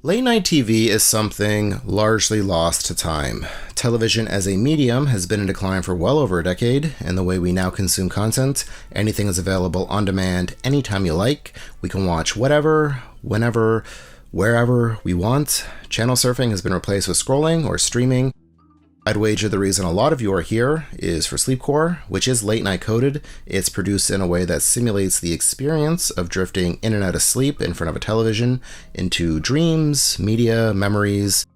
Late night TV is something largely lost to time. Television as a medium has been in decline for well over a decade, and the way we now consume content, anything is available on demand anytime you like. We can watch whatever, whenever, wherever we want. Channel surfing has been replaced with scrolling or streaming. I'd wager the reason a lot of you are here is for Sleepcore, which is late night coded. It's produced in a way that simulates the experience of drifting in and out of sleep in front of a television into dreams, media, memories.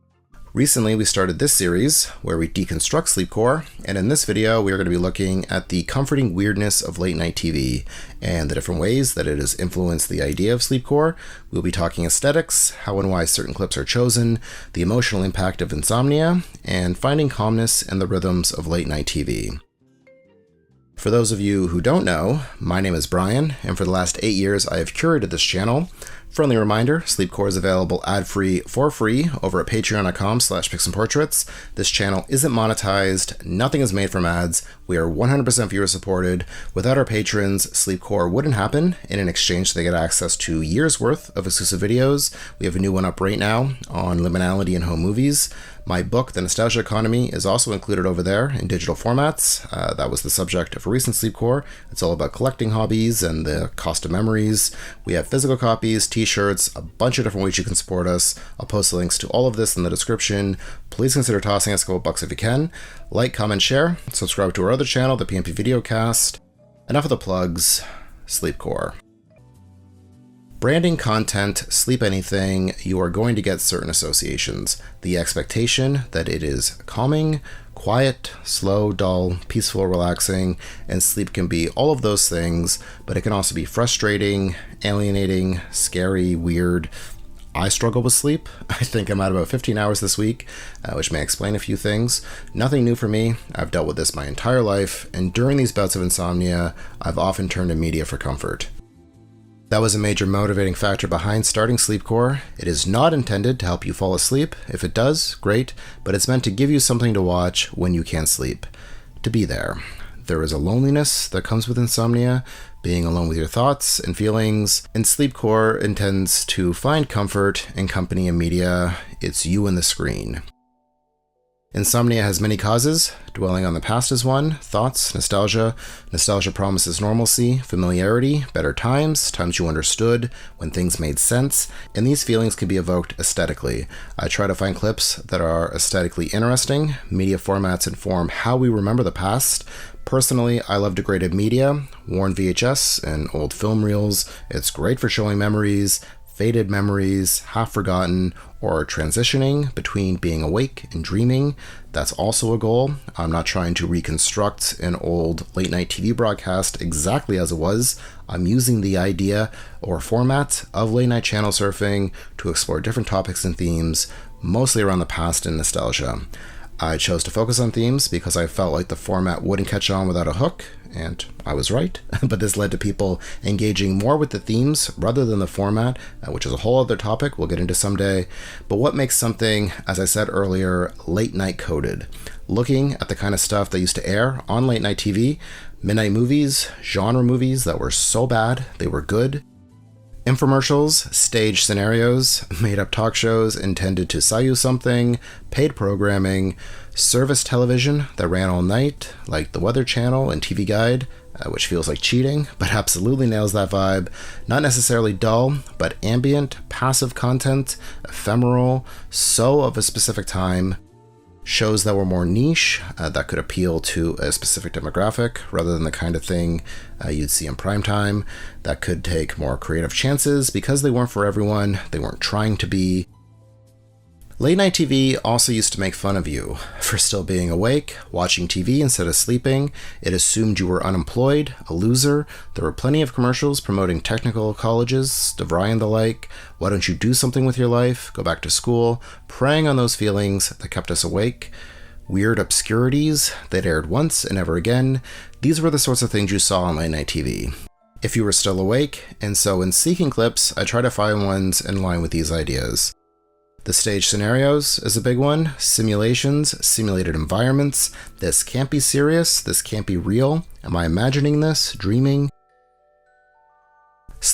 Recently, we started this series where we deconstruct Sleepcore, and in this video, we are going to be looking at the comforting weirdness of late night TV and the different ways that it has influenced the idea of Sleepcore. We'll be talking aesthetics, how and why certain clips are chosen, the emotional impact of insomnia, and finding calmness in the rhythms of late night TV. For those of you who don't know, my name is Brian, and for the last 8 years, I have curated this channel. Friendly reminder, Sleepcore is available ad-free for free over at patreon.com/pixandportraits. This channel isn't monetized, nothing is made from ads, we are 100% viewer supported. Without our patrons, Sleepcore wouldn't happen. In exchange, they get access to years worth of exclusive videos. We have a new one up right now on liminality and home movies. My book, The Nostalgia Economy, is also included over there in digital formats. That was the subject of a recent Sleepcore. It's all about collecting hobbies and the cost of memories. We have physical copies, t-shirts, a bunch of different ways you can support us. I'll post links to all of this in the description. Please consider tossing us a couple bucks if you can. Like, comment, share. Subscribe to our other channel, the PMP Videocast. Enough of the plugs. Sleepcore. Branding content, sleep anything, you are going to get certain associations. The expectation that it is calming, quiet, slow, dull, peaceful, relaxing, and sleep can be all of those things, but it can also be frustrating, alienating, scary, weird. I struggle with sleep. I think I'm at about 15 hours this week, which may explain a few things. Nothing new for me. I've dealt with this my entire life, and during these bouts of insomnia, I've often turned to media for comfort. That was a major motivating factor behind starting Sleepcore. It is not intended to help you fall asleep. If it does, great, but it's meant to give you something to watch when you can't sleep. To be there. There is a loneliness that comes with insomnia, being alone with your thoughts and feelings, and Sleepcore intends to find comfort in company and media. It's you and the screen. Insomnia has many causes. Dwelling on the past is one. Thoughts, nostalgia. Nostalgia promises normalcy, familiarity, better times, times you understood, when things made sense, and these feelings can be evoked aesthetically. I try to find clips that are aesthetically interesting. Media formats inform how we remember the past. Personally, I love degraded media, worn VHS and old film reels. It's great for showing memories, faded memories, half forgotten, or transitioning between being awake and dreaming. That's also a goal. I'm not trying to reconstruct an old late night TV broadcast exactly as it was. I'm using the idea or format of late night channel surfing to explore different topics and themes, mostly around the past and nostalgia. I chose to focus on themes because I felt like the format wouldn't catch on without a hook, and I was right, but this led to people engaging more with the themes rather than the format, which is a whole other topic we'll get into someday. But what makes something, as I said earlier, late night coded? Looking at the kind of stuff that used to air on late night TV, midnight movies, genre movies that were so bad they were good, infomercials, stage scenarios, made-up talk shows intended to sell you something, paid programming, service television that ran all night, like the Weather Channel and TV Guide, which feels like cheating, but absolutely nails that vibe. Not necessarily dull, but ambient, passive content, ephemeral, so of a specific time. Shows that were more niche, that could appeal to a specific demographic rather than the kind of thing you'd see in primetime, that could take more creative chances because they weren't for everyone, they weren't trying to be. Late night TV also used to make fun of you for still being awake, watching TV instead of sleeping. It assumed you were unemployed, a loser. There were plenty of commercials promoting technical colleges, DeVry and the like. Why don't you do something with your life? Go back to school. Preying on those feelings that kept us awake. Weird obscurities that aired once and never again. These were the sorts of things you saw on late night TV. If you were still awake, and so in seeking clips, I try to find ones in line with these ideas. The stage scenarios is a big one. Simulations, simulated environments. This can't be serious. This can't be real. Am I imagining this? Dreaming?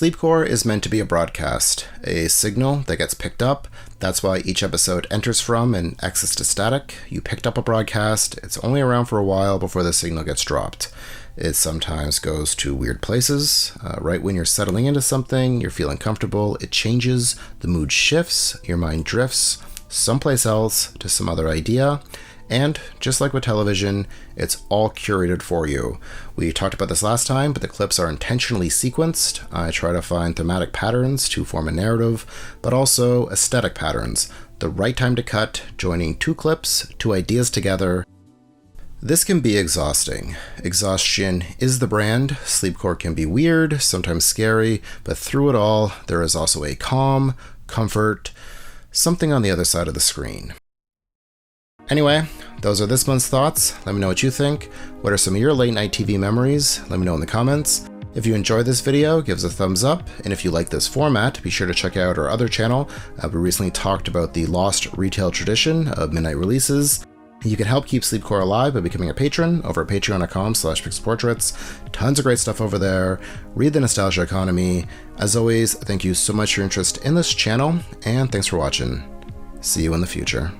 Sleepcore is meant to be a broadcast, a signal that gets picked up. That's why each episode enters from and exits to static. You picked up a broadcast, it's only around for a while before the signal gets dropped. It sometimes goes to weird places. Right when you're settling into something, you're feeling comfortable, it changes, the mood shifts, your mind drifts someplace else to some other idea. And just like with television, it's all curated for you. We talked about this last time, but the clips are intentionally sequenced. I try to find thematic patterns to form a narrative, but also aesthetic patterns. The right time to cut, joining two clips, two ideas together. This can be exhausting. Exhaustion is the brand. Sleepcore can be weird, sometimes scary, but through it all, there is also a calm, comfort, something on the other side of the screen. Anyway, those are this month's thoughts. Let me know what you think. What are some of your late night TV memories? Let me know in the comments. If you enjoyed this video, give us a thumbs up. And if you like this format, be sure to check out our other channel. We recently talked about the lost retail tradition of midnight releases. You can help keep Sleepcore alive by becoming a patron over at patreon.com/pixelportraits. Tons of great stuff over there. Read the nostalgia economy. As always, thank you so much for your interest in this channel, and thanks for watching. See you in the future.